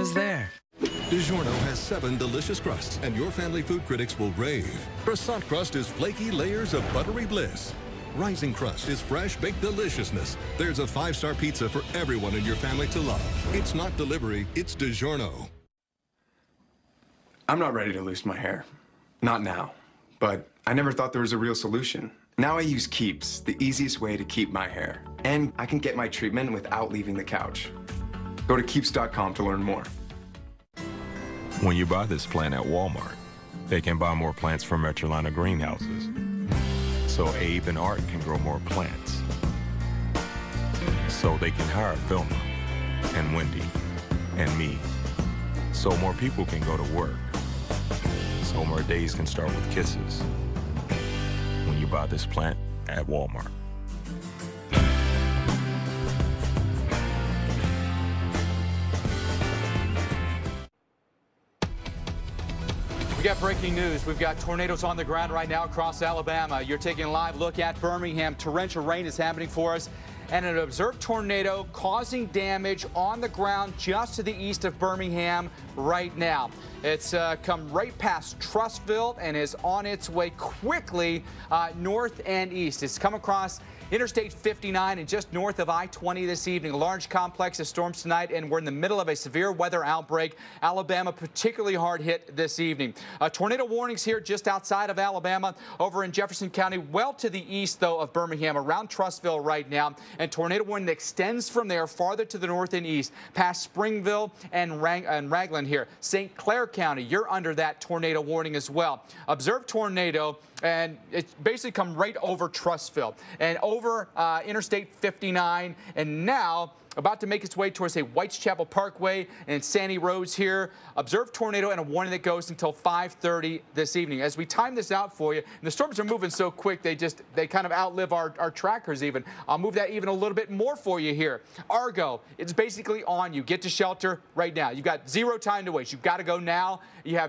was there. DiGiorno has 7 delicious crusts, and your family food critics will rave. Croissant crust is flaky layers of buttery bliss. Rising crust is fresh baked deliciousness. There's a 5-star pizza for everyone in your family to love. It's not delivery, it's DiGiorno. I'm not ready to lose my hair. Not now. But I never thought there was a real solution. Now I use Keeps, the easiest way to keep my hair. And I can get my treatment without leaving the couch. Go to Keeps.com to learn more. When you buy this plant at Walmart, they can buy more plants from Metrolina greenhouses. So Abe and Art can grow more plants. So they can hire Vilma and Wendy and me. So more people can go to work. So more days can start with kisses. When you buy this plant at Walmart. We got breaking news. We've got tornadoes on the ground right now across Alabama. You're taking a live look at Birmingham. Torrential rain is happening for us. And an observed tornado causing damage on the ground just to the east of Birmingham right now. It's come right past Trussville and is on its way quickly north and east. It's come across Interstate 59 and just north of I-20 this evening. A large complex of storms tonight, and we're in the middle of a severe weather outbreak. Alabama particularly hard hit this evening. Tornado warnings here just outside of Alabama over in Jefferson County, well to the east, though, of Birmingham, around Trussville right now. And tornado warning extends from there farther to the north and east, past Springville and Ragland here. St. Clair County, you're under that tornado warning as well. Observed tornado, and it's basically come right over Trussville and over Interstate 59, and now about to make its way towards, say, Whitechapel Parkway and Sandy Roads here. Observed tornado and a warning that goes until 5:30 this evening. As we time this out for you, and the storms are moving so quick, they kind of outlive our trackers even. I'll move that even a little bit more for you here. Argo, it's basically on you. Get to shelter right now. You've got zero time to waste. You've got to go now. You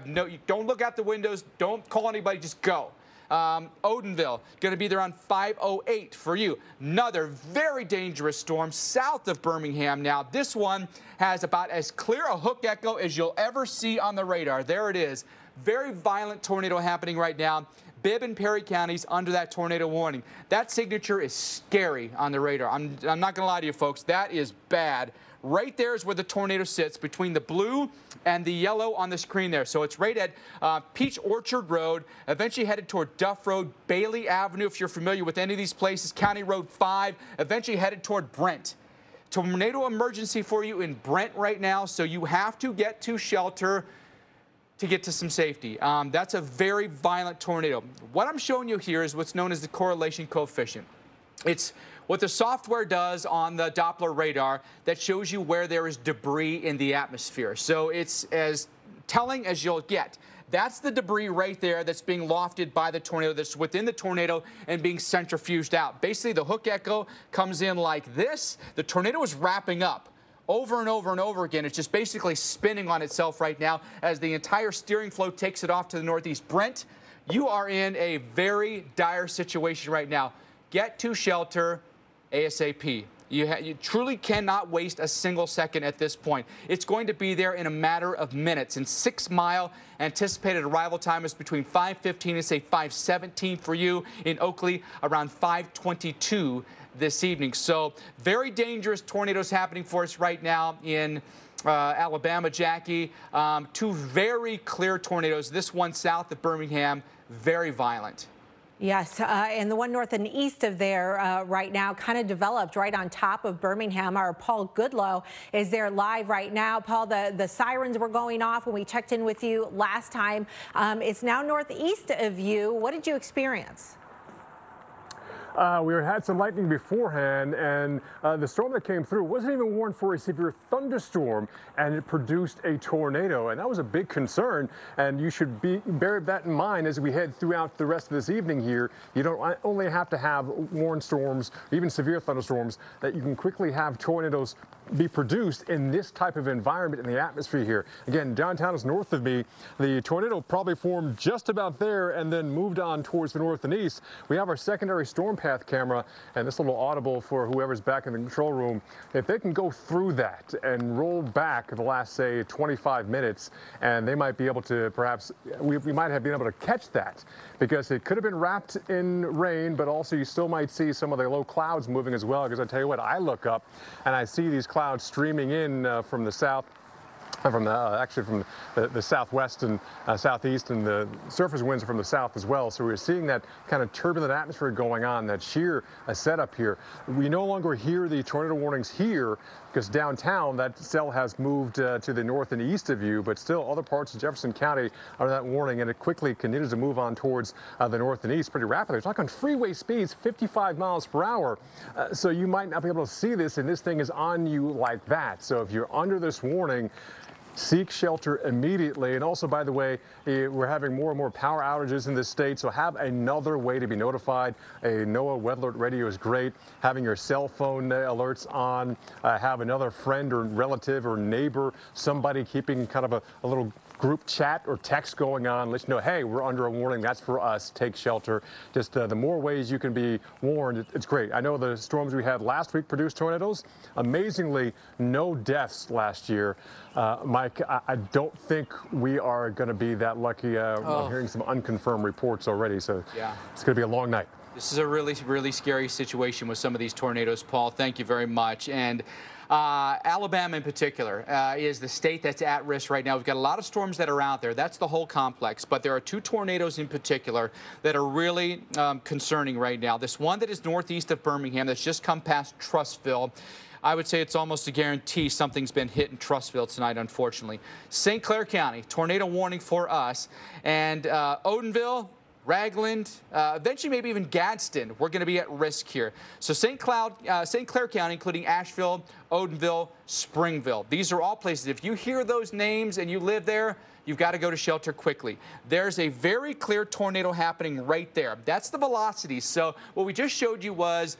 don't look out the windows. Don't call anybody. Just go. Odenville, going to be there on 5:08 for you. Another very dangerous storm south of Birmingham now. This one has about as clear a hook echo as you'll ever see on the radar. There it is. Very violent tornado happening right now. Bibb and Perry counties under that tornado warning. That signature is scary on the radar. I'm not going to lie to you, folks. That is bad. Right there is where the tornado sits, between the blue and the yellow on the screen there. So it's right at Peach Orchard Road, eventually headed toward Duff Road, Bailey Avenue, if you're familiar with any of these places, County Road 5, eventually headed toward Brent. Tornado emergency for you in Brent right now, so you have to get to shelter to get to some safety. That's a very violent tornado. What I'm showing you here is what's known as the correlation coefficient. It's what the software does on the Doppler radar that shows you where there is debris in the atmosphere. So it's as telling as you'll get. That's the debris right there that's being lofted by the tornado, that's within the tornado and being centrifuged out. Basically, the hook echo comes in like this. The tornado is wrapping up over and over and over again. It's just basically spinning on itself right now as the entire steering flow takes it off to the northeast. Brent, you are in a very dire situation right now. Get to shelter ASAP. You truly cannot waste a single second at this point. It's going to be there in a matter of minutes. And 6 Mile anticipated arrival time is between 5:15 and, say, 5:17 for you. In Oakley, around 5:22 this evening. So very dangerous tornadoes happening for us right now in Alabama, Jackie. 2 very clear tornadoes. This one south of Birmingham, very violent. Yes, and the one north and east of there right now kind of developed right on top of Birmingham. Our Paul Goodlow is there live right now. Paul, the sirens were going off when we checked in with you last time. It's now northeast of you. What did you experience? We had some lightning beforehand, and the storm that came through wasn't even warned for a severe thunderstorm, and it produced a tornado, and that was a big concern. And you should bear that in mind as we head throughout the rest of this evening here. You don't only have to have warned storms, even severe thunderstorms, that you can quickly have tornadoes be produced in this type of environment in the atmosphere here. Again, downtown is north of me. The tornado probably formed just about there and then moved on towards the north and east. We have our secondary storm path camera, and this little audible for whoever's back in the control room. If they can go through that and roll back the last, say, 25 minutes, and they might be able to perhaps, we might have been able to catch that, because it could have been wrapped in rain, but also you still might see some of the low clouds moving as well, because I tell you what, I look up and I see these clouds streaming in from the south, from the southwest and southeast, and the surface winds are from the south as well. So we're seeing that kind of turbulent atmosphere going on, that sheer setup here. We no longer hear the tornado warnings here because downtown that cell has moved to the north and east of you, but still other parts of Jefferson County are that warning, and it quickly continues to move on towards the north and east pretty rapidly. We're talking freeway speeds, 55 miles per hour. So you might not be able to see this, and this thing is on you like that. So if you're under this warning, seek shelter immediately. And also, by the way, we're having more and more power outages in this state, so have another way to be notified. A NOAA Weather Alert radio is great. Having your cell phone alerts on, have another friend or relative or neighbor, somebody keeping kind of a little group chat or text going on, let you know, hey, we're under a warning, that's for us, take shelter. Just the more ways you can be warned, it's great. I know the storms we had last week produced tornadoes. Amazingly, no deaths last year. Mike, I don't think we are going to be that lucky. I'm hearing some unconfirmed reports already, so yeah, it's going to be a long night. This is a really, really scary situation with some of these tornadoes, Paul. Thank you very much. And Alabama in particular is the state that's at risk right now. We've got a lot of storms that are out there. That's the whole complex. But there are two tornadoes in particular that are really concerning right now. This one that is northeast of Birmingham that's just come past Trussville. I would say it's almost a guarantee something's been hit in Trussville tonight, unfortunately. St. Clair County, tornado warning for us. And Odenville, Ragland, eventually maybe even Gadsden, we're going to be at risk here. So St. Clair County, including Asheville, Odenville, Springville. These are all places. If you hear those names and you live there, you've got to go to shelter quickly. There's a very clear tornado happening right there. That's the velocity. So what we just showed you was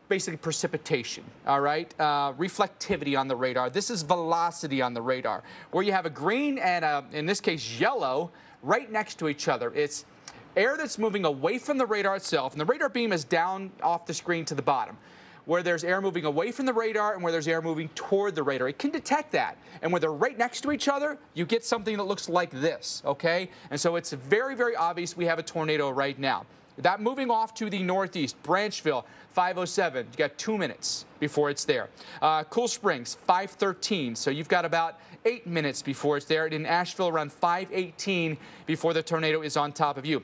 basically precipitation, all right? Reflectivity on the radar. This is velocity on the radar, where you have a green and, in this case, yellow, right next to each other. It's air that's moving away from the radar itself, and the radar beam is down off the screen to the bottom, where there's air moving away from the radar and where there's air moving toward the radar. It can detect that. And when they're right next to each other, you get something that looks like this, okay? And so it's very, very obvious we have a tornado right now. That moving off to the northeast, Branchville, 5:07. You got 2 minutes before it's there. Cool Springs, 5:13. So you've got about 8 minutes before it's there. And in Asheville, around 5:18 before the tornado is on top of you.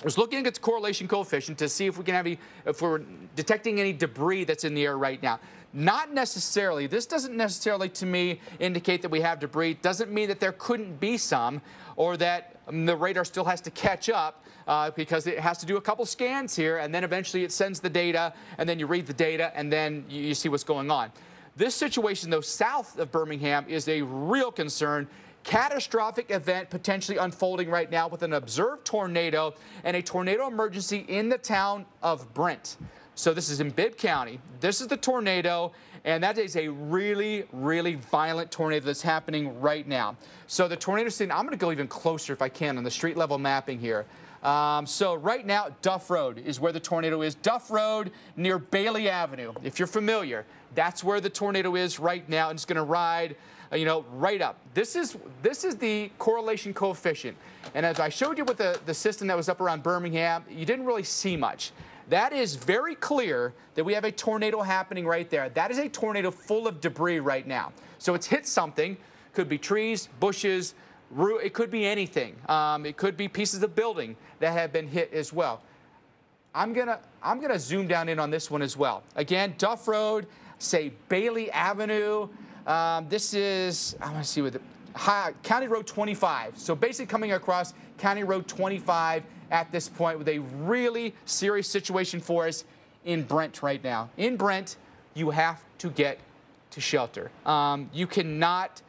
I was looking at the correlation coefficient to see if we can have if we're detecting any debris that's in the air right now. Not necessarily. This doesn't necessarily, to me, indicate that we have debris. Doesn't mean that there couldn't be some, or that the radar still has to catch up, because it has to do a couple scans here, and then eventually it sends the data, and then you read the data, and then you see what's going on. This situation, though, south of Birmingham is a real concern. Catastrophic event potentially unfolding right now with an observed tornado and a tornado emergency in the town of Brent. So this is in Bibb County. This is the tornado, and that is a really, really violent tornado that's happening right now. So the tornado scene, I'm going to go even closer if I can on the street level mapping here. So right now, Duff Road is where the tornado is. Duff Road near Bailey Avenue. If you're familiar, that's where the tornado is right now, and it's going to ride, you know, right up. This is the correlation coefficient. And as I showed you with the system that was up around Birmingham, you didn't really see much. That is very clear that we have a tornado happening right there. That is a tornado full of debris right now. So it's hit something. Could be trees, bushes, it could be anything. It could be pieces of building that have been hit as well. I'm gonna zoom down in on this one as well. Again, Duff Road, say Bailey Avenue. This is, I want to see what County Road 25. So basically coming across County Road 25 at this point with a really serious situation for us in Brent right now. In Brent, you have to get to shelter. You cannot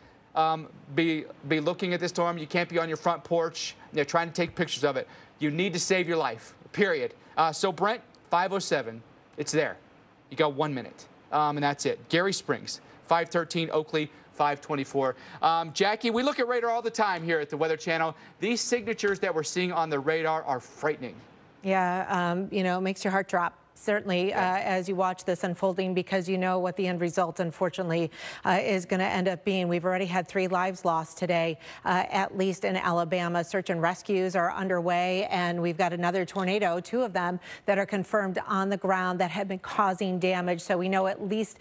be looking at this storm. You can't be on your front porch, trying to take pictures of it. You need to save your life, period. So Brent, 5:07, it's there. You got 1 minute. and that's it. Gary Springs, 513, Oakley, 524. Jackie, we look at radar all the time here at the Weather Channel. These signatures that we're seeing on the radar are frightening. Yeah, you know, it makes your heart drop. Certainly, as you watch this unfolding, because you know what the end result, unfortunately, is going to end up being. We've already had 3 lives lost today, at least in Alabama. Search and rescues are underway, and we've got another tornado, 2 of them, that are confirmed on the ground that have been causing damage. So we know at least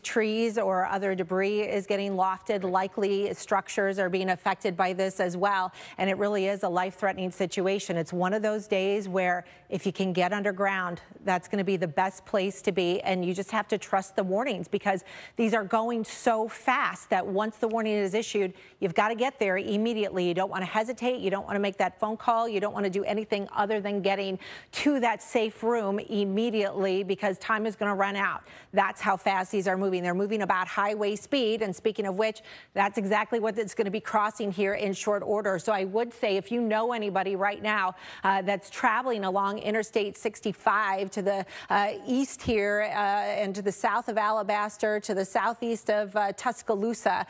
trees or other debris is getting lofted. Likely structures are being affected by this as well, and it really is a life-threatening situation. It's one of those days where if you can get underground, that's going to be the best place to be, and you just have to trust the warnings, because these are going so fast that once the warning is issued, you've got to get there immediately. You don't want to hesitate. You don't want to make that phone call. You don't want to do anything other than getting to that safe room immediately, because time is going to run out. That's how fast these are moving. They're moving about highway speed, and speaking of which, that's exactly what it's going to be crossing here in short order. So I would say, if you know anybody right now that's traveling along Interstate 65 to the east here and to the south of Alabaster, to the southeast of Tuscaloosa,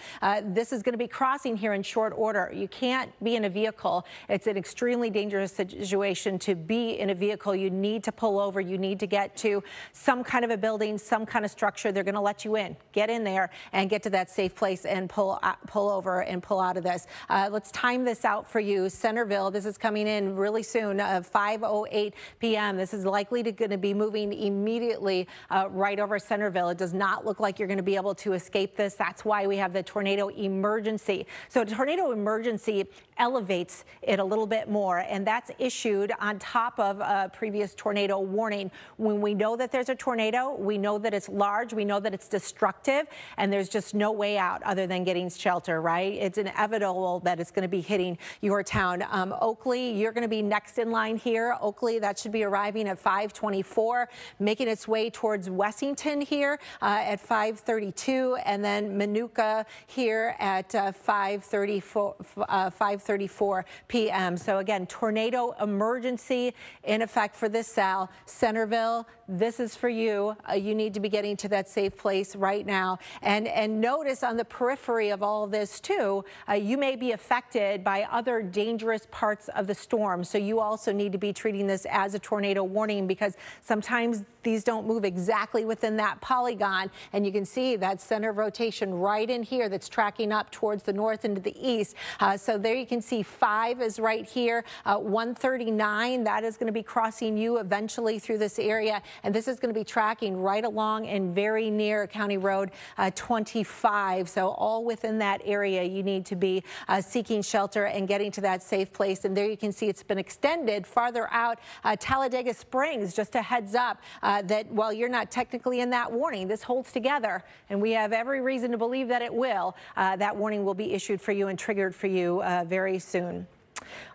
this is going to be crossing here in short order. You can't be in a vehicle. It's an extremely dangerous situation to be in a vehicle. You need to pull over. You need to get to some kind of a building, some kind of structure. They're going to let you in. Get in there and get to that safe place and pull over and pull out of this. Let's time this out for you. Centreville, this is coming in really soon, 5:08 p.m. This is likely going to be moving immediately right over Centreville. It does not look like you're going to be able to escape this. That's why we have the tornado emergency. So tornado emergency elevates it a little bit more, and that's issued on top of a previous tornado warning. When we know that there's a tornado, we know that it's large, we know that it's destructive, and there's just no way out other than getting shelter, right? It's inevitable that it's going to be hitting your town. Oakley, you're going to be next in line here. Oakley, that should be arriving at 5:24, making its way towards Wessington here at 5:32, and then Manuka here at 5:34 p.m. So again, tornado emergency in effect for this cell. Centreville, this is for you. You need to be getting to that safe place right now. And notice on the periphery of all of this too, you may be affected by other dangerous parts of the storm. So you also need to be treating this as a tornado warning, because sometimes these don't move exactly within that polygon. And you can see that center of rotation right in here that's tracking up towards the north and to the east. So there you can see 5 is right here. 139, that is going to be crossing you eventually through this area. And this is going to be tracking right along and very near County Road 25. So all within that area, you need to be seeking shelter and getting to that safe place. And there you can see it's been extended farther out. Talladega Springs, just a heads up that while you're not technically in that warning, this holds together, and we have every reason to believe that it will. That warning will be issued for you and triggered for you very soon.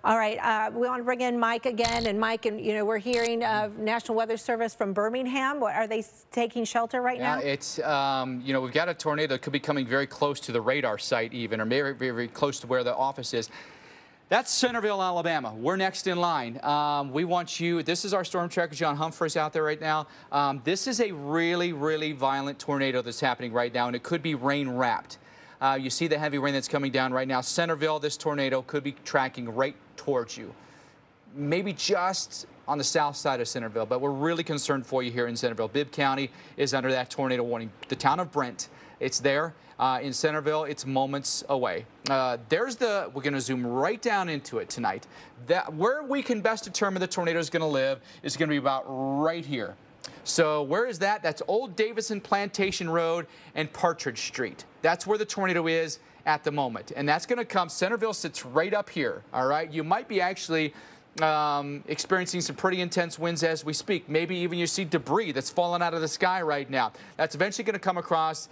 All right, we want to bring in Mike again, and Mike, and you know, we're hearing National Weather Service from Birmingham. Are they taking shelter right now? Yeah, it's you know, we've got a tornado that could be coming very close to the radar site, even, or very, very close to where the office is. That's Centreville, Alabama. We're next in line. We want you, this is our storm tracker, John Humphreys, out there right now. This is a really, really violent tornado that's happening right now, and it could be rain-wrapped. You see the heavy rain that's coming down right now. Centreville, this tornado could be tracking right towards you. Maybe just on the south side of Centreville, but we're really concerned for you here in Centreville. Bibb County is under that tornado warning. The town of Brent, it's there. In Centreville, it's moments away. We're going to zoom right down into it tonight. Where we can best determine the tornado is going to live is going to be about right here. So where is that? That's Old Davison Plantation Road and Partridge Street. That's where the tornado is at the moment. And that's going to come, Centreville sits right up here, all right? You might be actually experiencing some pretty intense winds as we speak. Maybe even you see debris that's falling out of the sky right now. That's eventually going to come across,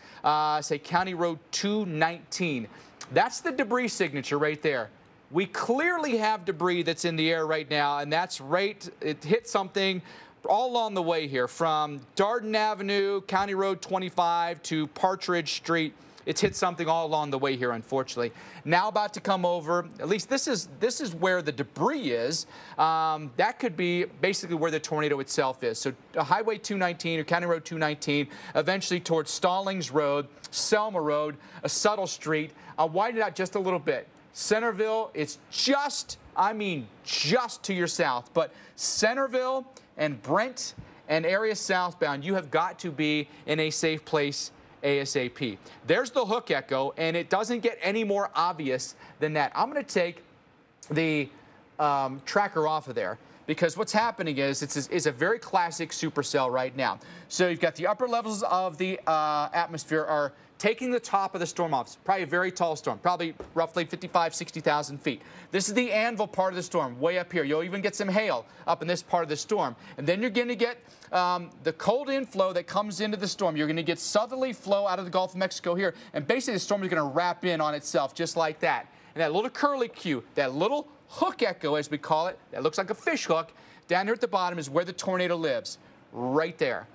say, County Road 219. That's the debris signature right there. We clearly have debris that's in the air right now, and that's right, it hit something all along the way here from Darden Avenue, County Road 25 to Partridge Street. It's hit something all along the way here, unfortunately. Now about to come over, at least this is where the debris is. That could be basically where the tornado itself is. So Highway 219 or County Road 219, eventually towards Stallings Road, Selma Road, a Subtle Street. I'll widen it out just a little bit. Centreville, it's just, I mean just to your south, but Centreville and Brent and area southbound, you have got to be in a safe place ASAP. There's the hook echo, and it doesn't get any more obvious than that. I'm going to take the tracker off of there, because what's happening is it's a very classic supercell right now. So you've got the upper levels of the atmosphere are taking the top of the storm off. It's probably a very tall storm, probably roughly 55, 60,000 feet. This is the anvil part of the storm, way up here. You'll even get some hail up in this part of the storm. And then you're going to get the cold inflow that comes into the storm. You're going to get southerly flow out of the Gulf of Mexico here. And basically the storm is going to wrap in on itself just like that. And that little curlicue, that little hook echo, as we call it, that looks like a fish hook, down here at the bottom is where the tornado lives, right there.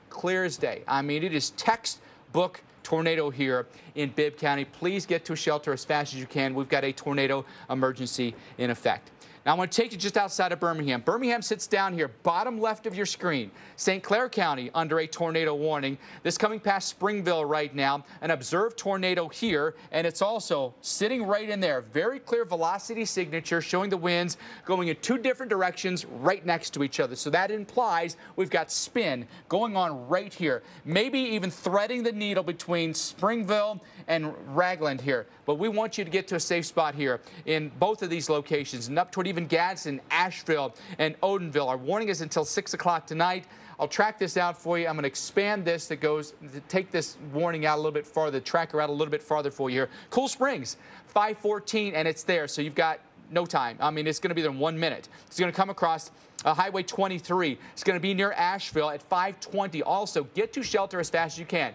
Clear as day. I mean, it is textbook tornado here in Bibb County. Please get to a shelter as fast as you can. We've got a tornado emergency in effect. Now, I'm going to take you just outside of Birmingham. Birmingham sits down here, bottom left of your screen. St. Clair County under a tornado warning. This coming past Springville right now, an observed tornado here, and it's also sitting right in there. Very clear velocity signature showing the winds going in two different directions right next to each other. So that implies we've got spin going on right here, maybe even threading the needle between Springville and Ragland here. But we want you to get to a safe spot here in both of these locations, and up toward even Gadsden, Asheville, and Odenville. Our warning is until 6 o'clock tonight. I'll track this out for you. I'm going to expand this to take this warning out a little bit farther, the tracker out a little bit farther for you here. Cool Springs, 5:14, and it's there. So you've got no time. I mean, it's going to be there in 1 minute. It's going to come across Highway 23. It's going to be near Asheville at 5:20. Also, get to shelter as fast as you can.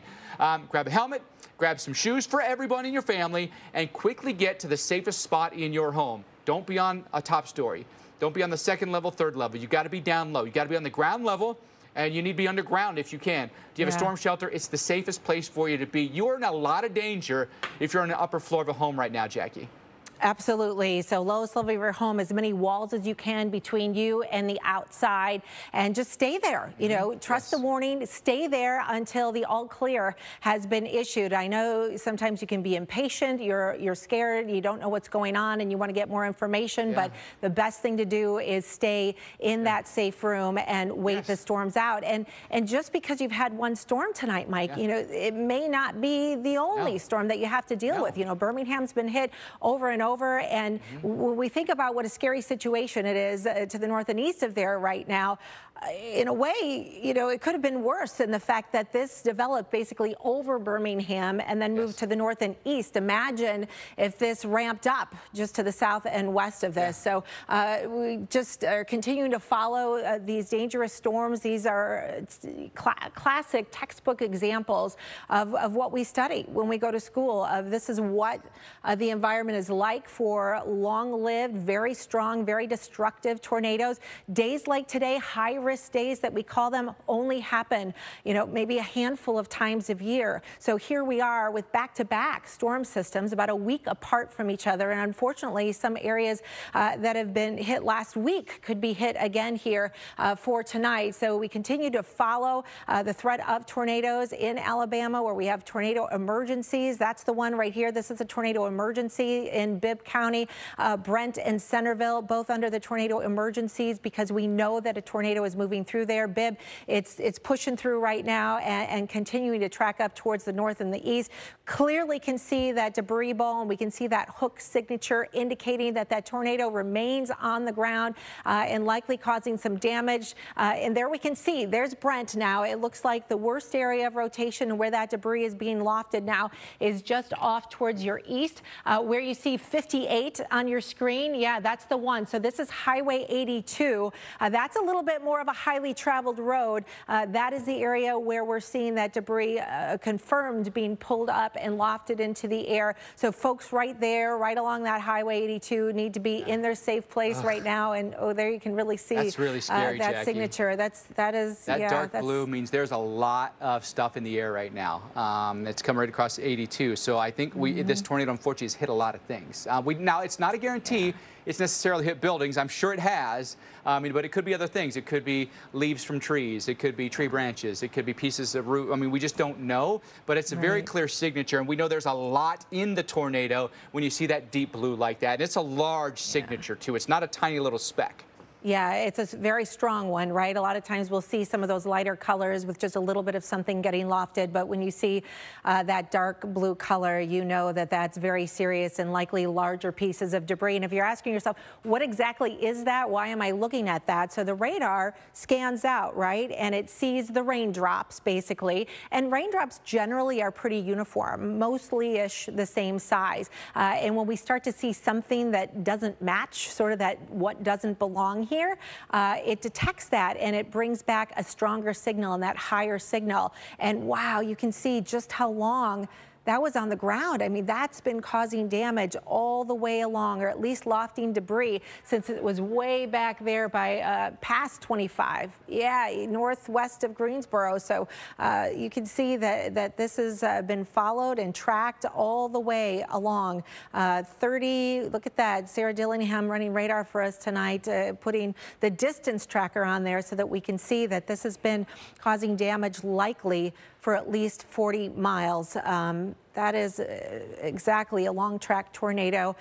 Grab a helmet, grab some shoes for everyone in your family, and quickly get to the safest spot in your home. Don't be on a top story. Don't be on the second level, third level. You've got to be down low. You've got to be on the ground level, and you need to be underground if you can. Do you have a storm shelter? It's the safest place for you to be. You are in a lot of danger if you're on the upper floor of a home right now, Jackie. Absolutely. So lowest level of your home, as many walls as you can between you and the outside, and just stay there. You know, trust the warning, stay there until the all clear has been issued. I know sometimes you can be impatient, you're scared, you don't know what's going on, and you want to get more information, but the best thing to do is stay in that safe room and wait the storms out. And just because you've had one storm tonight, Mike, you know, it may not be the only storm that you have to deal with. You know, Birmingham's been hit over and over, and when we think about what a scary situation it is to the north and east of there right now, in a way, you know, it could have been worse in the fact that this developed basically over Birmingham and then moved to the north and east. Imagine if this ramped up just to the south and west of this. So we just are continuing to follow these dangerous storms. These are classic textbook examples of what we study when we go to school. This is what the environment is like for long-lived, very strong, very destructive tornadoes. Days like today, high-risk days that we call them, only happen, you know, maybe a handful of times a year. So here we are with back-to-back storm systems about a week apart from each other. And unfortunately, some areas that have been hit last week could be hit again here for tonight. So we continue to follow the threat of tornadoes in Alabama, where we have tornado emergencies. That's the one right here. This is a tornado emergency in Bibb County. Brent and Centreville, both under the tornado emergencies, because we know that a tornado is moving through there. Bibb, it's pushing through right now and continuing to track up towards the north and the east. Clearly can see that debris ball, and we can see that hook signature indicating that that tornado remains on the ground and likely causing some damage. And there we can see, there's Brent now. It looks like the worst area of rotation and where that debris is being lofted now is just off towards your east, where you see 58 on your screen. Yeah, that's the one. So this is Highway 82. That's a little bit more of of a highly traveled road. That is the area where we're seeing that debris confirmed being pulled up and lofted into the air. So folks right there, right along that Highway 82, need to be in their safe place right now. And oh, there you can really see that's really scary, that Jackie. Signature. That dark blue means there's a lot of stuff in the air right now. It's come right across 82. So I think this tornado unfortunately has hit a lot of things. Now it's not a guarantee it's necessarily hit buildings. I'm sure it has, but it could be other things. It could be leaves from trees. It could be tree branches. It could be pieces of roof. I mean, we just don't know, but it's a very clear signature, and we know there's a lot in the tornado when you see that deep blue like that. And it's a large signature, too. It's not a tiny little speck. Yeah, it's a very strong one, right? A lot of times we'll see some of those lighter colors with just a little bit of something getting lofted, but when you see that dark blue color, you know that that's very serious and likely larger pieces of debris. And if you're asking yourself, what exactly is that? Why am I looking at that? So the radar scans out, right? And it sees the raindrops, basically. And raindrops generally are pretty uniform, mostly-ish the same size. And when we start to see something that doesn't match, sort of that what doesn't belong here, it detects that and it brings back a stronger signal and that higher signal. And wow, you can see just how long that was on the ground. I mean, that's been causing damage all the way along, or at least lofting debris, since it was way back there by past 25. Yeah, northwest of Greensboro. So you can see that this has been followed and tracked all the way along. 30, look at that. Sarah Dillingham running radar for us tonight, putting the distance tracker on there so that we can see that this has been causing damage likely for at least 40 miles. That is exactly a long track tornado.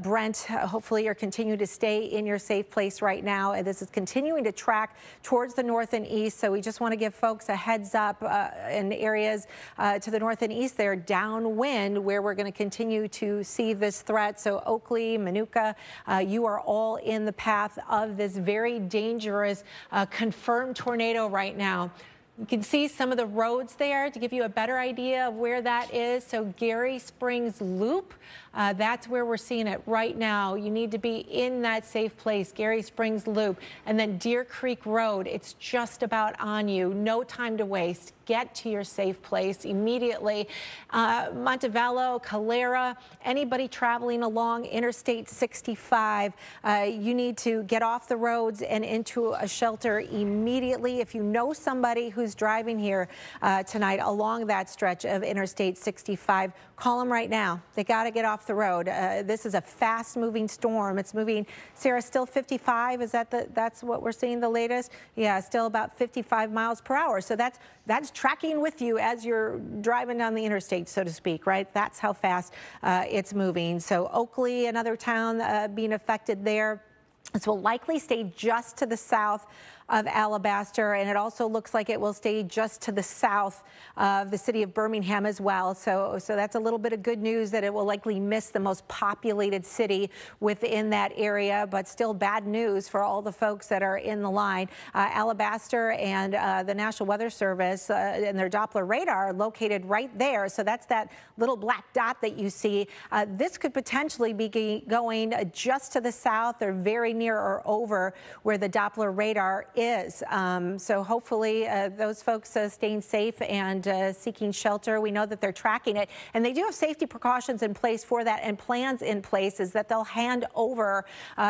Brent, hopefully you're continuing to stay in your safe place right now. And this is continuing to track towards the north and east. So we just want to give folks a heads up in areas to the north and east there, downwind, where we're going to continue to see this threat. So Oakley, Manuka, you are all in the path of this very dangerous confirmed tornado right now. You can see some of the roads there to give you a better idea of where that is. So Gary Springs Loop, that's where we're seeing it right now. You need to be in that safe place, Gary Springs Loop. And then Deer Creek Road, it's just about on you. No time to waste. Get to your safe place immediately. Montevallo, Calera, anybody traveling along Interstate 65, you need to get off the roads and into a shelter immediately. If you know somebody who's driving here tonight along that stretch of Interstate 65, call them right now. They got to get off the road. This is a fast-moving storm. It's moving. Sarah, still 55? Is that that's what we're seeing the latest? Yeah, still about 55 miles per hour. So that's tracking with you as you're driving down the interstate, so to speak, right? That's how fast it's moving. So Oakley, another town being affected there. This will likely stay just to the south of Alabaster, and it also looks like it will stay just to the south of the city of Birmingham as well. So that's a little bit of good news that it will likely miss the most populated city within that area, but still bad news for all the folks that are in the line. Alabaster and the National Weather Service and their Doppler radar are located right there. So that's that little black dot that you see. This could potentially be going just to the south or very near or over where the Doppler radar is. So hopefully those folks staying safe and seeking shelter. We know that they're tracking it, and they do have safety precautions in place for that, and plans in place is that they'll hand over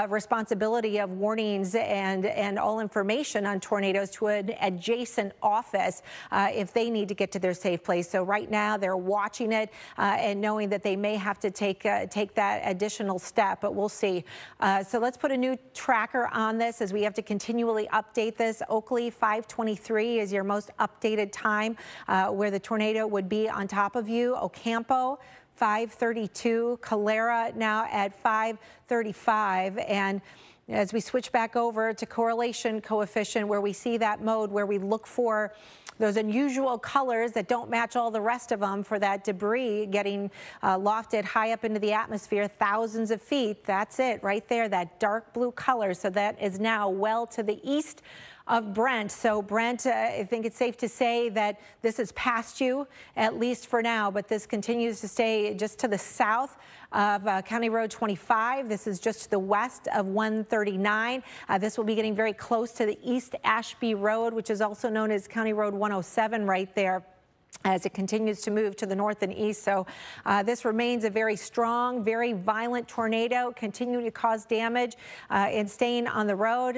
responsibility of warnings and all information on tornadoes to an adjacent office if they need to get to their safe place. So right now they're watching it and knowing that they may have to take that additional step, but we'll see. So let's put a new tracker on this as we have to continually update this. Oakley 5:23 is your most updated time where the tornado would be on top of you. Ocampo 5:32, Calera now at 5:35, and as we switch back over to correlation coefficient, where we see that mode where we look for those unusual colors that don't match all the rest of them for that debris getting lofted high up into the atmosphere, thousands of feet. That's it right there, that dark blue color. So that is now well to the east of Brent. So Brent, I think it's safe to say that this is past you, at least for now, but this continues to stay just to the south of County Road 25. This is just to the west of 139. This will be getting very close to the East Ashby Road, which is also known as County Road 107 right there, as it continues to move to the north and east. So this remains a very strong, very violent tornado, continuing to cause damage and staying on the road.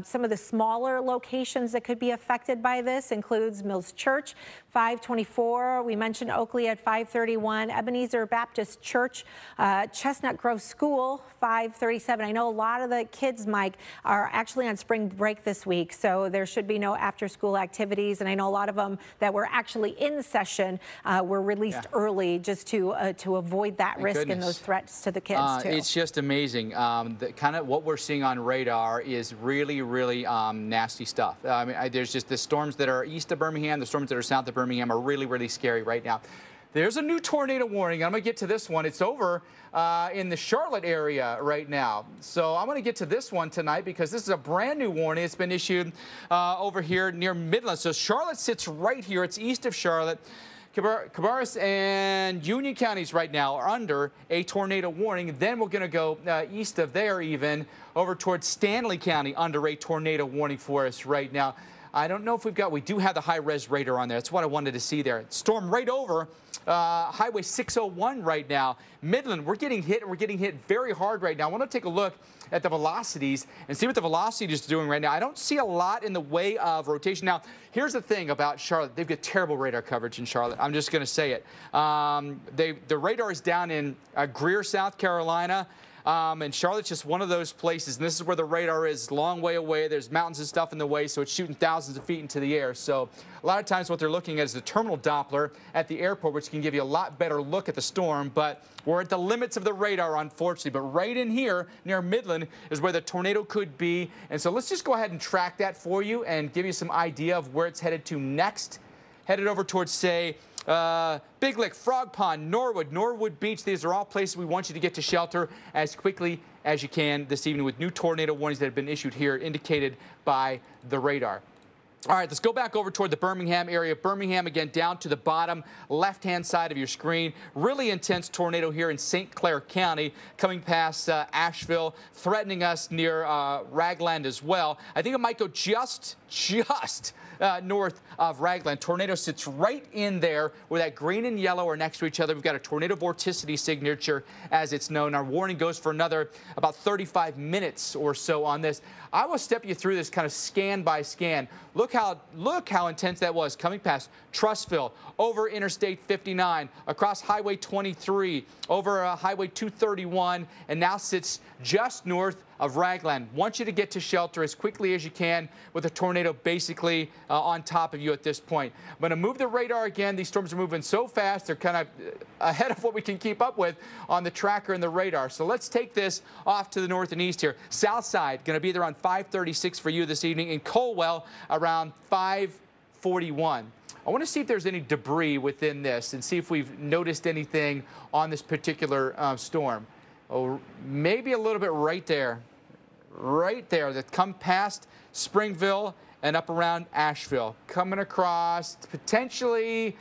Some of the smaller locations that could be affected by this includes Mills Church, 524. We mentioned Oakley at 531, Ebenezer Baptist Church, Chestnut Grove School, 537. I know a lot of the kids, Mike, are actually on spring break this week, so there should be no after-school activities. And I know a lot of them that were actually in session were released early just to avoid that risk and those threats to the kids too. It's just amazing. Kind of what we're seeing on radar is really, really nasty stuff. I mean, there's just the storms that are east of Birmingham, the storms that are south of Birmingham are really, really scary right now. There's a new tornado warning. I'm going to get to this one. It's over in the Charlotte area right now. So I'm going to get to this one tonight because this is a brand new warning. It's been issued over here near Midland. So Charlotte sits right here. It's east of Charlotte. Cabarrus and Union counties right now are under a tornado warning. Then we're going to go east of there even over towards Stanley County under a tornado warning for us right now. I don't know if we do have the high-res radar on there. That's what I wanted to see there. Storm right over Highway 601 right now. Midland, we're getting hit, and we're getting hit very hard right now. I want to take a look at the velocities and see what the velocity is doing right now. I don't see a lot in the way of rotation. Now, here's the thing about Charlotte. They've got terrible radar coverage in Charlotte. I'm just going to say it. The radar is down in Greer, South Carolina. And Charlotte's just one of those places, and this is where the radar is, long way away. There's mountains and stuff in the way, so it's shooting thousands of feet into the air. So a lot of times what they're looking at is the terminal Doppler at the airport, which can give you a lot better look at the storm. But we're at the limits of the radar, unfortunately. But right in here near Midland is where the tornado could be. And so let's just go ahead and track that for you and give you some idea of where it's headed to next. Headed over towards, say, Big Lick, Frog Pond, Norwood Beach. These are all places we want you to get to shelter as quickly as you can this evening with new tornado warnings that have been issued here, indicated by the radar. All right, let's go back over toward the Birmingham area. Birmingham, again, down to the bottom left-hand side of your screen. Really intense tornado here in St. Clair County, coming past Asheville, threatening us near Ragland as well. I think it might go just north of Ragland. Tornado sits right in there where that green and yellow are next to each other. We've got a tornado vorticity signature, as it's known. Our warning goes for another about 35 minutes or so on this. I will step you through this kind of scan by scan. Look how intense that was coming past Trussville, over Interstate 59, across Highway 23, over Highway 231, and now sits just north of Ragland. Want you to get to shelter as quickly as you can with a tornado basically on top of you at this point. I'm going to move the radar again. These storms are moving so fast, they're kind of ahead of what we can keep up with on the tracker and the radar. So let's take this off to the north and east here. South side, going to be there on 536 for you this evening. In Colwell, around 541. I want to see if there's any debris within this and see if we've noticed anything on this particular storm. Oh, maybe a little bit right there that come past Springville and up around Asheville, coming across, potentially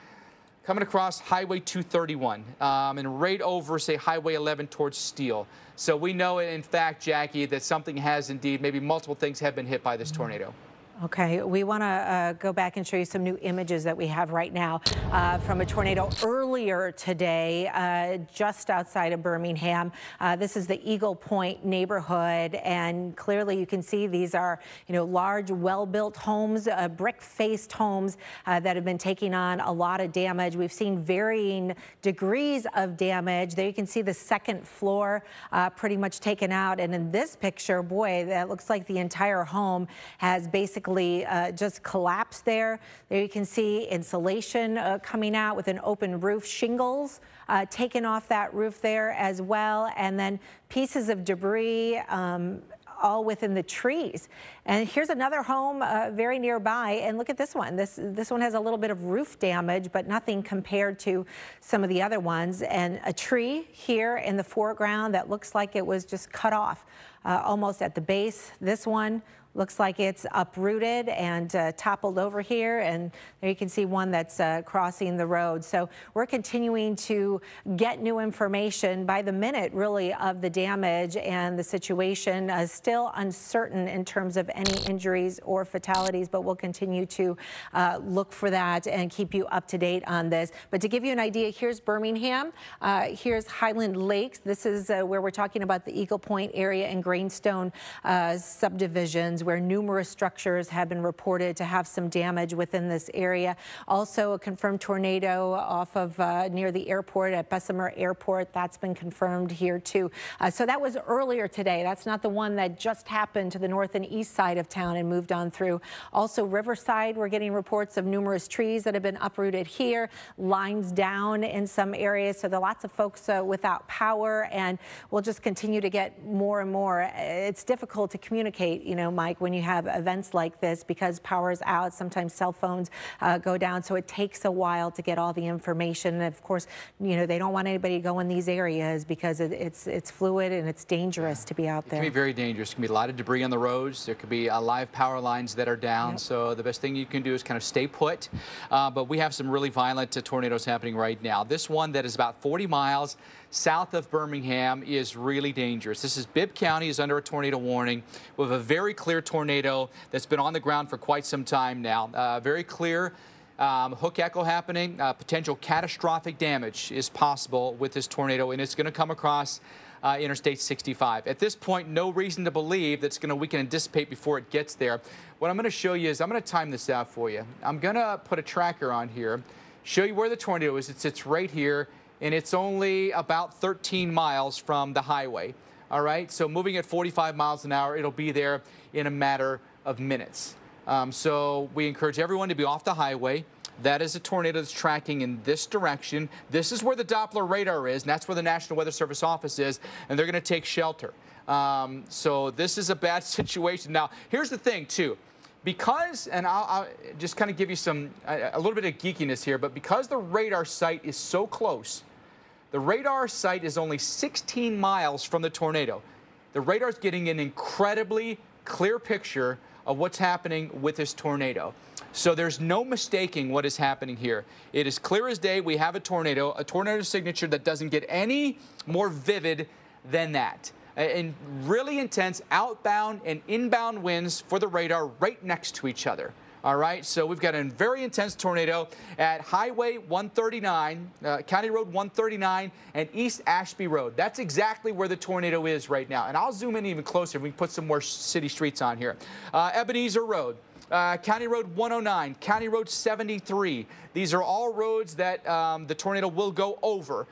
coming across Highway 231 and right over, say, Highway 11 towards Steele. So we know, in fact, Jackie, that something has indeed, maybe multiple things have been hit by this tornado. Okay, we want to go back and show you some new images that we have right now from a tornado earlier today, just outside of Birmingham. This is the Eagle Point neighborhood, and clearly you can see these are, large, well-built homes, brick-faced homes that have been taking on a lot of damage. We've seen varying degrees of damage. There you can see the second floor pretty much taken out, and in this picture, boy, that looks like the entire home has basically just collapsed there. There you can see insulation coming out with an open roof, shingles taken off that roof there as well, and then pieces of debris all within the trees. And here's another home very nearby, and look at this one. This one has a little bit of roof damage, but nothing compared to some of the other ones. And a tree here in the foreground that looks like it was just cut off almost at the base. This one Looks like it's uprooted and toppled over here, and there you can see one that's crossing the road. So we're continuing to get new information by the minute, really, of the damage, and the situation is still uncertain in terms of any injuries or fatalities, but we'll continue to look for that and keep you up to date on this. But to give you an idea, here's Birmingham, here's Highland Lakes. This is where we're talking about the Eagle Point area and Greenstone subdivisions, where numerous structures have been reported to have some damage within this area. Also a confirmed tornado off of near the airport at Bessemer Airport. That's been confirmed here too. So that was earlier today. That's not the one that just happened to the north and east side of town and moved on through. Also Riverside, we're getting reports of numerous trees that have been uprooted here, lines down in some areas. So there are lots of folks without power, and we'll just continue to get more and more. It's difficult to communicate, you know, Mike, when you have events like this, because power is out. Sometimes cell phones go down, so it takes a while to get all the information. And of course, you know, they don't want anybody to go in these areas because it's fluid and it's dangerous to be out there. It can be very dangerous. There can be a lot of debris on the roads. There could be live power lines that are down. Yep. So the best thing you can do is kind of stay put. But we have some really violent tornadoes happening right now. This one that is about 40 miles south of Birmingham is really dangerous. This is Bibb County is under a tornado warning with a very clear tornado that's been on the ground for quite some time now. Very clear hook echo happening. Potential catastrophic damage is possible with this tornado, and it's going to come across Interstate 65. At this point, no reason to believe that we can dissipate before it gets there. What I'm going to show you is I'm going to time this out for you. I'm going to put a tracker on here, show you where the tornado is. It sits right here, and it's only about 13 miles from the highway. All right, so moving at 45 miles an hour, it'll be there in a matter of minutes. So we encourage everyone to be off the highway. That is a tornado that's tracking in this direction. This is where the Doppler radar is, and that's where the National Weather Service office is, and they're going to take shelter. So this is a bad situation. Now, here's the thing, too. Because, and I'll just kind of give you a little bit of geekiness here, but because the radar site is so close, the radar site is only 16 miles from the tornado. The radar's getting an incredibly clear picture of what's happening with this tornado. So there's no mistaking what is happening here. It is clear as day. We have a tornado signature that doesn't get any more vivid than that. And really intense outbound and inbound winds for the radar right next to each other. All right, so we've got a very intense tornado at Highway 139, County Road 139, and East Ashby Road. That's exactly where the tornado is right now. And I'll zoom in even closer. We can put some more city streets on here. Ebenezer Road, County Road 109, County Road 73. These are all roads that the tornado will go over.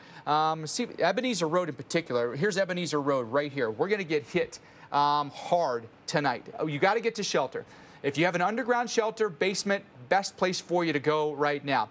See, Ebenezer Road in particular. Here's Ebenezer Road right here. We're going to get hit hard tonight. You got to get to shelter. If you have an underground shelter, basement, best place for you to go right now.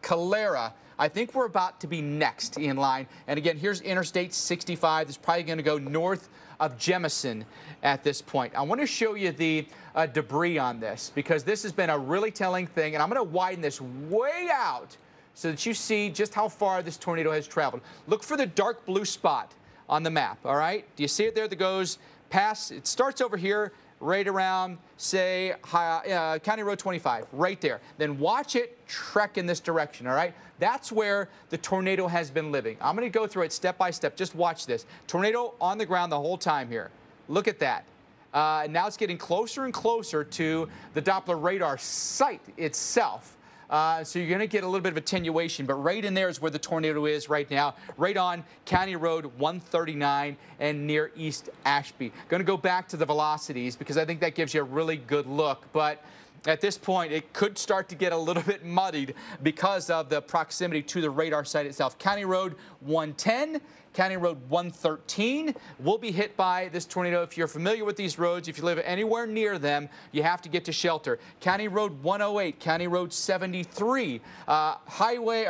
Calera, I think we're about to be next in line. And again, here's Interstate 65. It's probably going to go north of Jemison at this point. I want to show you the debris on this, because this has been a really telling thing. And I'm going to widen this way out so that you see just how far this tornado has traveled. Look for the dark blue spot on the map, all right? Do you see it there that goes past? It starts over here, right around, say, County Road 25, right there. Then watch it trek in this direction, all right? That's where the tornado has been living. I'm going to go through it step by step. Just watch this. Tornado on the ground the whole time here. Look at that. Now it's getting closer and closer to the Doppler radar site itself. So you're going to get a little bit of attenuation, but right in there is where the tornado is right now, right on County Road 139 and near East Ashby. Going to go back to the velocities because I think that gives you a really good look, but at this point, it could start to get a little bit muddied because of the proximity to the radar site itself. County Road 110, County Road 113 will be hit by this tornado. If you're familiar with these roads, if you live anywhere near them, you have to get to shelter. County Road 108, County Road 73, Highway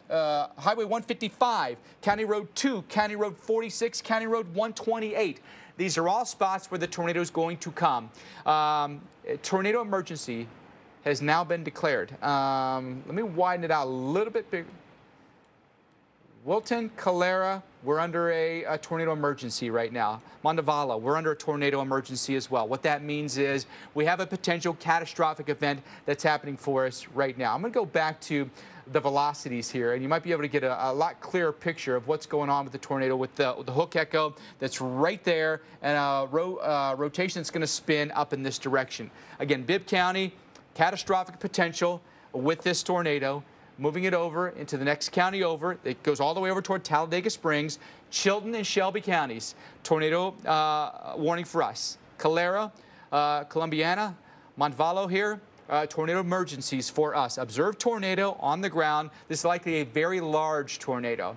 155, County Road 2, County Road 46, County Road 128. These are all spots where the tornado is going to come. Tornado emergency has now been declared. Let me widen it out a little bit bigger. Wilton, Calera, we're under a tornado emergency right now. Montevallo, we're under a tornado emergency as well. What that means is we have a potential catastrophic event that's happening for us right now. I'm going to go back to the velocities here, and you might be able to get a lot clearer picture of what's going on with the tornado with the hook echo that's right there and a rotation that's going to spin up in this direction. Again, Bibb County, catastrophic potential with this tornado. Moving it over into the next county over. It goes all the way over toward Talladega Springs, Chilton and Shelby counties. Tornado warning for us. Calera, Columbiana, Montevallo here. Tornado emergencies for us. Observed tornado on the ground. This is likely a very large tornado,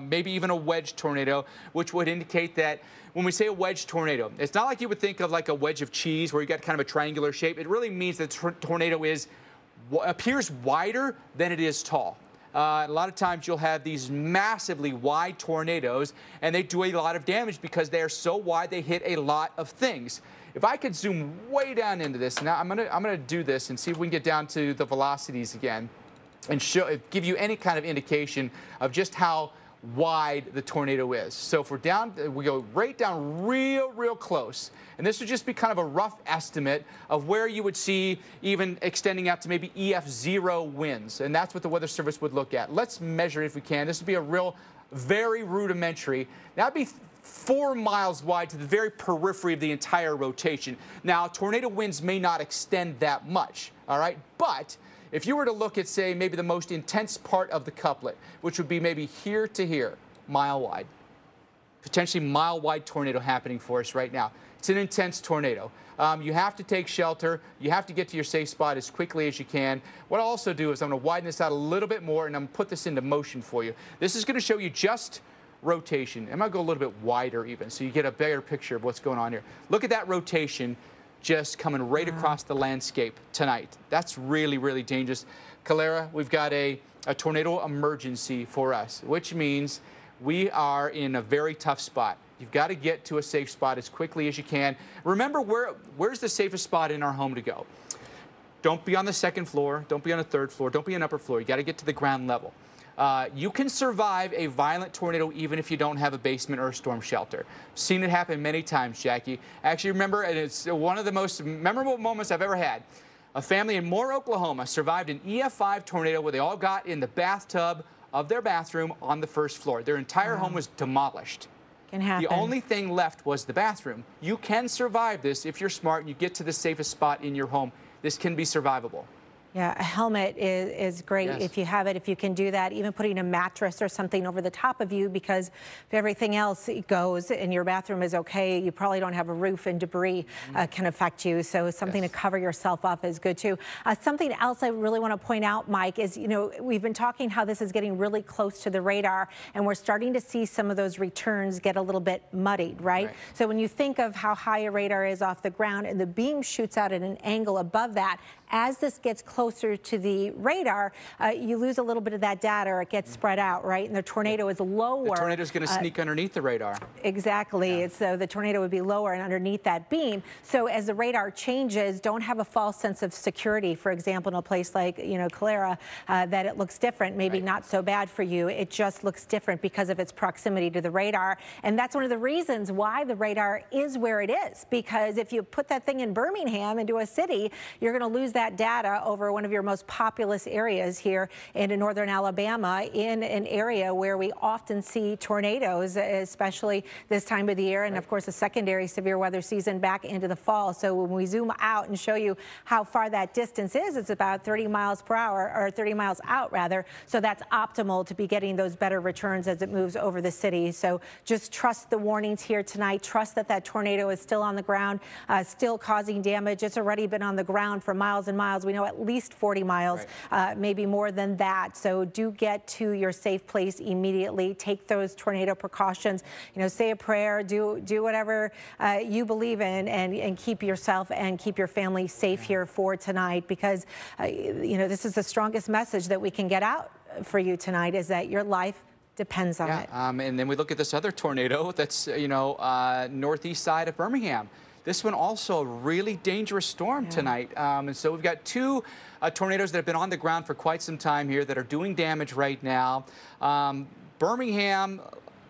maybe even a wedge tornado, which would indicate that when we say a wedge tornado, it's not like you would think of like a wedge of cheese where you got kind of a triangular shape. It really means that the tornado appears wider than it is tall. A lot of times you'll have these massively wide tornadoes, and they do a lot of damage because they are so wide they hit a lot of things. If I could zoom way down into this, now I'm gonna do this and see if we can get down to the velocities again and give you any kind of indication of just how wide the tornado is. So if we're down, we go right down real close. And this would just be kind of a rough estimate of where you would see even extending out to maybe EF0 winds. And that's what the Weather Service would look at. Let's measure it if we can. This would be a very rudimentary. That'd be 4 miles wide to the very periphery of the entire rotation. Now, tornado winds may not extend that much, all right? But if you were to look at, say, maybe the most intense part of the couplet, which would be maybe here to here, mile wide, potentially mile wide tornado happening for us right now. It's an intense tornado. You have to take shelter. You have to get to your safe spot as quickly as you can. What I'll also do is I'm going to widen this out a little bit more, and I'm going to put this into motion for you. This is going to show you just rotation. I'm going to go a little bit wider even, so you get a better picture of what's going on here. Look at that rotation just coming right across the landscape tonight. That's really dangerous. Calera, we've got a tornado emergency for us, which means we are in a very tough spot. You've got to get to a safe spot as quickly as you can. Remember, where's the safest spot in our home to go? Don't be on the second floor. Don't be on the third floor. Don't be on the upper floor. You got to get to the ground level. You can survive a violent tornado even if you don't have a basement or a storm shelter. Seen it happen many times, Jackie. Actually, remember, and it's one of the most memorable moments I've ever had. A family in Moore, Oklahoma survived an EF5 tornado where they all got in the bathtub of their bathroom on the first floor. Their entire home was demolished. Can happen. The only thing left was the bathroom. You can survive this if you're smart and you get to the safest spot in your home. This can be survivable. Yeah, a helmet is great if you have it, if you can do that, even putting a mattress or something over the top of you, because if everything else goes and your bathroom is okay, you probably don't have a roof and debris can affect you. So something to cover yourself up is good too. Something else I really want to point out, Mike, is, you know, we've been talking how this is getting really close to the radar, and we're starting to see some of those returns get a little bit muddied, right? So when you think of how high a radar is off the ground and the beam shoots out at an angle above that, as this gets closer to the radar, you lose a little bit of that data, or it gets spread out, right? And the tornado is lower. The tornado is going to sneak underneath the radar. Exactly. So the tornado would be lower and underneath that beam. So as the radar changes, don't have a false sense of security. For example, in a place like, you know, Calera, that it looks different, maybe not so bad for you. It just looks different because of its proximity to the radar. And that's one of the reasons why the radar is where it is. Because if you put that thing in Birmingham, into a city, you're going to lose that data over one of your most populous areas here in northern Alabama, in an area where we often see tornadoes, especially this time of the year, and of course a secondary severe weather season back into the fall. So when we zoom out and show you how far that distance is, it's about 30 miles per hour, or 30 miles out rather. So that's optimal to be getting those better returns as it moves over the city. So just trust the warnings here tonight. Trust that that tornado is still on the ground, still causing damage. It's already been on the ground for miles and miles. We know at least 40 miles, maybe more than that. So do get to your safe place immediately. Take those tornado precautions. You know, say a prayer, do whatever you believe in, and keep yourself and keep your family safe here for tonight, because you know, this is the strongest message that we can get out for you tonight, is that your life depends on it. And then we look at this other tornado that's, you know, northeast side of Birmingham. This one also a really dangerous storm tonight. And so we've got two tornadoes that have been on the ground for quite some time here that are doing damage right now. Birmingham,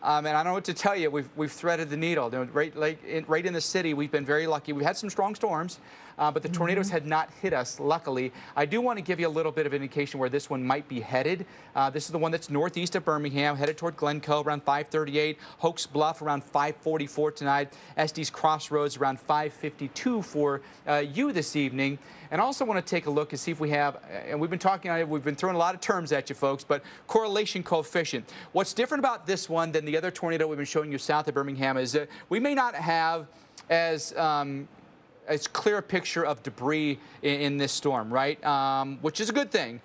and I don't know what to tell you, we've threaded the needle. Right in the city, we've been very lucky. We've had some strong storms, but the tornadoes had not hit us, luckily. I do want to give you a little bit of an indication where this one might be headed. This is the one that's northeast of Birmingham, headed toward Glencoe around 5:38, Hoax Bluff around 5:44 tonight, Estes Crossroads around 5:52 for you this evening. And I also want to take a look and see if we have, and we've been throwing a lot of terms at you folks, but correlation coefficient. What's different about this one than the other tornado we've been showing you south of Birmingham is that we may not have as clear a picture of debris in this storm, right? Which is a good thing.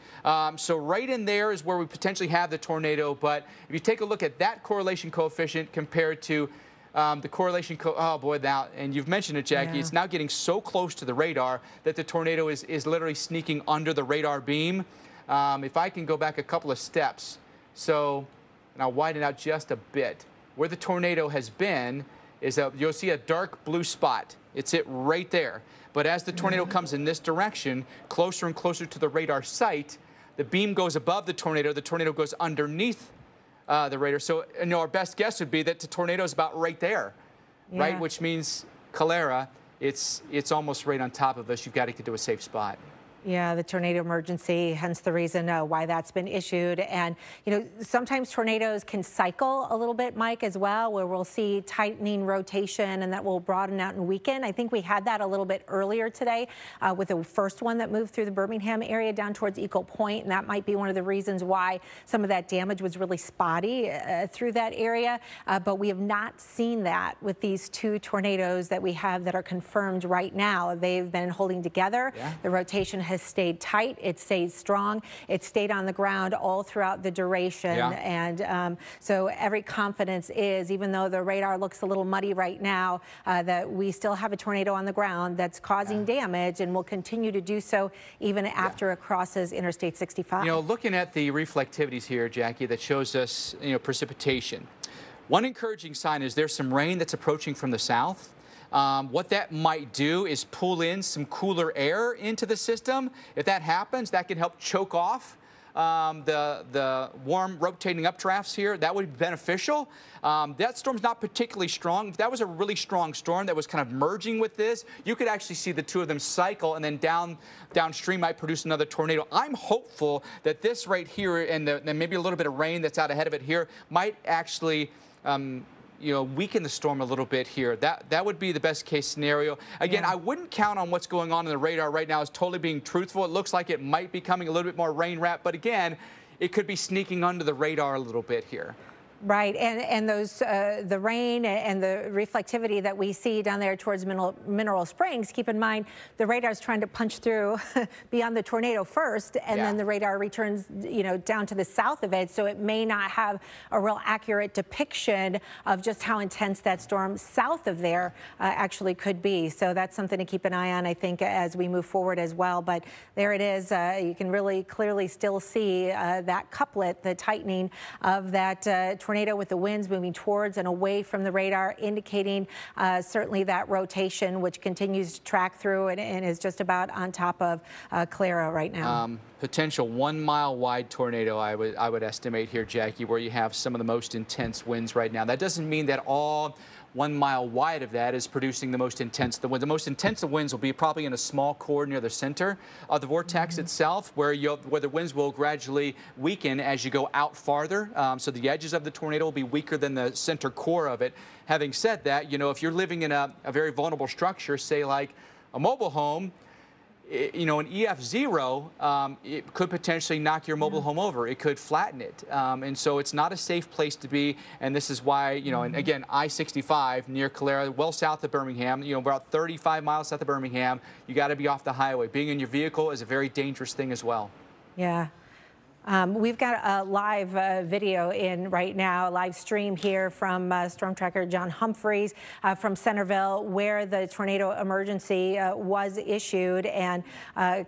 So right in there is where we potentially have the tornado, but if you take a look at that correlation coefficient compared to the correlation, oh boy, now, and you've mentioned it, Jackie, it's now getting so close to the radar that the tornado is literally sneaking under the radar beam. If I can go back a couple of steps, so, and I'll widen it out just a bit. Where the tornado has been is that you'll see a dark blue spot. It's it right there. But as the tornado comes in this direction, closer and closer to the radar site, the beam goes above the tornado goes underneath the radar. So, you know, our best guess would be that the tornado is about right there, right? Which means, Calera, it's almost right on top of us. You've got to get to a safe spot. Yeah, the tornado emergency, hence the reason why that's been issued. And, you know, sometimes tornadoes can cycle a little bit, Mike, as well, where we'll see tightening rotation and that will broaden out and weaken. I think we had that a little bit earlier today with the first one that moved through the Birmingham area down towards Eagle Point. And that might be one of the reasons why some of that damage was really spotty through that area. But we have not seen that with these two tornadoes that we have that are confirmed right now. They've been holding together. The rotation has stayed tight, it stayed strong, it stayed on the ground all throughout the duration. And so every confidence is, even though the radar looks a little muddy right now, that we still have a tornado on the ground that's causing damage and will continue to do so even after it crosses Interstate 65. You know, looking at the reflectivities here, Jackie, that shows us, you know, precipitation. One encouraging sign is there's some rain that's approaching from the south. What that might do is pull in some cooler air into the system. If that happens, that can help choke off the warm rotating updrafts here. That would be beneficial. That storm's not particularly strong. If that was a really strong storm that was kind of merging with this, you could actually see the two of them cycle, and then downstream might produce another tornado. I'm hopeful that this right here and maybe a little bit of rain that's out ahead of it here might actually you know, weaken the storm a little bit here. That would be the best case scenario. Again, I wouldn't count on what's going on in the radar right now as totally being truthful. It looks like it might be coming a little bit more rain wrap, but again, it could be sneaking under the radar a little bit here. Right, and those the rain and the reflectivity that we see down there towards Mineral Springs, keep in mind the radar's trying to punch through beyond the tornado first, and then the radar returns, you know, down to the south of it, so it may not have a real accurate depiction of just how intense that storm south of there actually could be. So that's something to keep an eye on, I think, as we move forward as well. But there it is. You can really clearly still see that couplet, the tightening of that tornado with the winds moving towards and away from the radar, indicating certainly that rotation, which continues to track through and is just about on top of Clara right now. Potential 1 mile wide tornado, I would estimate here, Jackie, where you have some of the most intense winds right now. That doesn't mean that all 1 mile wide of that is producing the most intense. The most intense winds will be probably in a small core near the center of the vortex itself, where the winds will gradually weaken as you go out farther. So the edges of the tornado will be weaker than the center core of it. Having said that, you know, if you're living in a very structure, say like a mobile home, you know, an EF0, it could potentially knock your mobile home over. It could flatten it. And so it's not a safe place to be. And this is why, you know, and again, I-65 near Calera, well south of Birmingham, you know, about 35 miles south of Birmingham, you got to be off the highway. Being in your vehicle is a very dangerous thing as well. Yeah. We've got a live video in right now, a live stream here from Storm Tracker John Humphreys from Centreville, where the tornado emergency was issued, and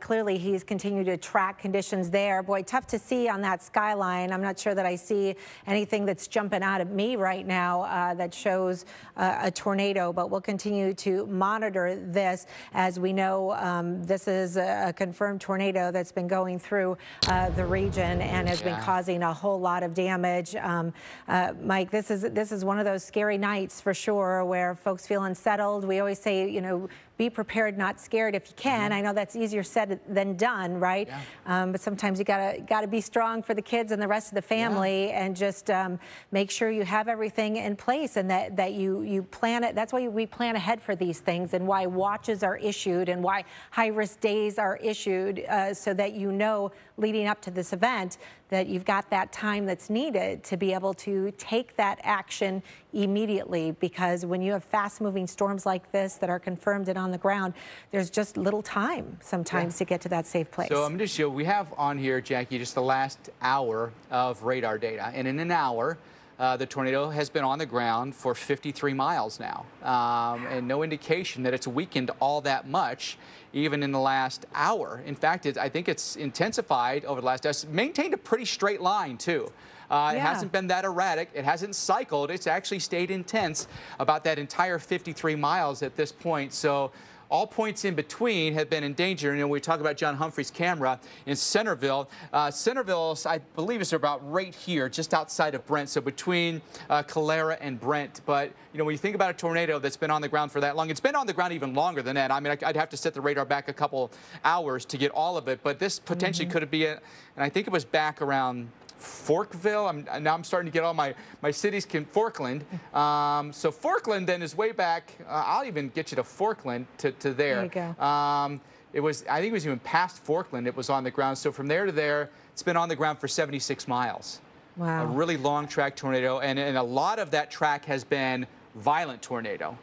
clearly he's continued to track conditions there. Boy, tough to see on that skyline. I'm not sure that I see anything that's jumping out at me right now that shows a tornado, but we'll continue to monitor this. As we know, this is a confirmed tornado that's been going through the region. region and has been causing a whole lot of damage. Mike, this is one of those scary nights for sure, where folks feel unsettled. We always say, you know, be prepared, not scared if you can. I know that's easier said than done, right? But sometimes you gotta be strong for the kids and the rest of the family, and just make sure you have everything in place, and that you plan it. That's why we plan ahead for these things, and why watches are issued, and why high-risk days are issued, so that you know leading up to this event that you've got that time that's needed to be able to take that action immediately. Because when you have fast-moving storms like this that are confirmed and on the ground, there's just little time sometimes to get to that safe place. So I'm going to show, we have on here, Jackie, just the last hour of radar data. And in an hour, the tornado has been on the ground for 53 miles now, and no indication that it's weakened all that much, even in the last hour. In fact, I think it's intensified over the last, it's maintained a pretty straight line, too. It hasn't been that erratic. It hasn't cycled. It's actually stayed intense about that entire 53 miles at this point. So all points in between have been in danger. And we talk about John Humphrey's camera in Centreville. Centreville, I believe, is about right here, just outside of Brent, so between Calera and Brent. But, you know, when you think about a tornado that's been on the ground for that long, it's been on the ground even longer than that. I mean, I'd have to set the radar back a couple hours to get all of it. But this potentially could be, and I think it was back around Forkville. Now I'm starting to get all my cities. Forkland. So Forkland then is way back. I'll even get you to Forkland to there. There you go. It was, I think it was even past Forkland. It was on the ground. So from there to there, it's been on the ground for 76 miles. Wow. A really long track tornado, and a lot of that track has been violent tornado.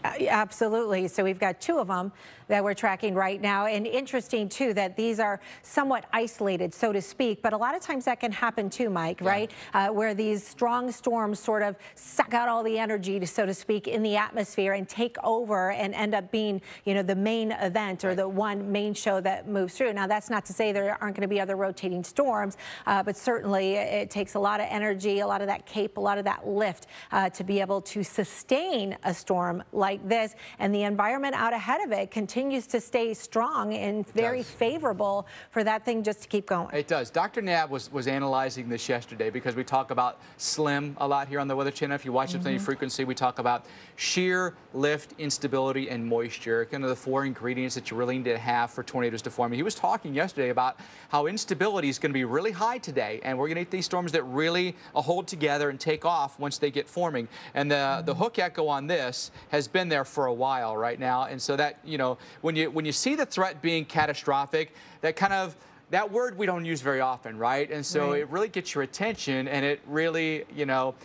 Absolutely. So we've got two of them that we're tracking right now. And interesting, too, that these are somewhat isolated, so to speak. But a lot of times that can happen, too, Mike, right? Where these strong storms sort of suck out all the energy, so to speak, in the atmosphere and take over and end up being, you know, the main event or the one main show that moves through. Now, that's not to say there aren't going to be other rotating storms, but certainly it takes a lot of energy, a lot of that cape, a lot of that lift to be able to sustain a storm like this. And the environment out ahead of it continues to stay strong and very favorable for that thing just to keep going. It does. Dr. Knabb was analyzing this yesterday, because we talk about SLIM a lot here on the Weather Channel. If you watch it with any frequency, we talk about shear, lift, instability, and moisture, kind of the four ingredients that you really need to have for tornadoes to form. He was talking yesterday about how instability is going to be really high today, and we're going to get these storms that really hold together and take off once they get forming. And the hook echo on this has been there for a while right now, and so that, you know, when you see the threat being catastrophic, that word we don't use very often, right? And so it really gets your attention, and it really, you know,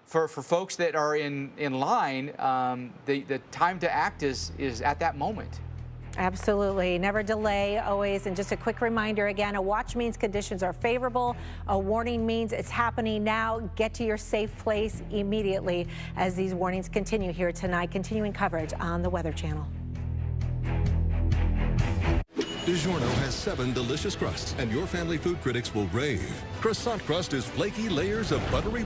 for folks that are in line, the time to act is at that moment. Absolutely. Never delay, always. And just a quick reminder again, a watch means conditions are favorable. A warning means it's happening now. Get to your safe place immediately as these warnings continue here tonight. Continuing coverage on the Weather Channel. DiGiorno has 7 delicious crusts, and your family food critics will rave. Croissant crust is flaky layers of buttery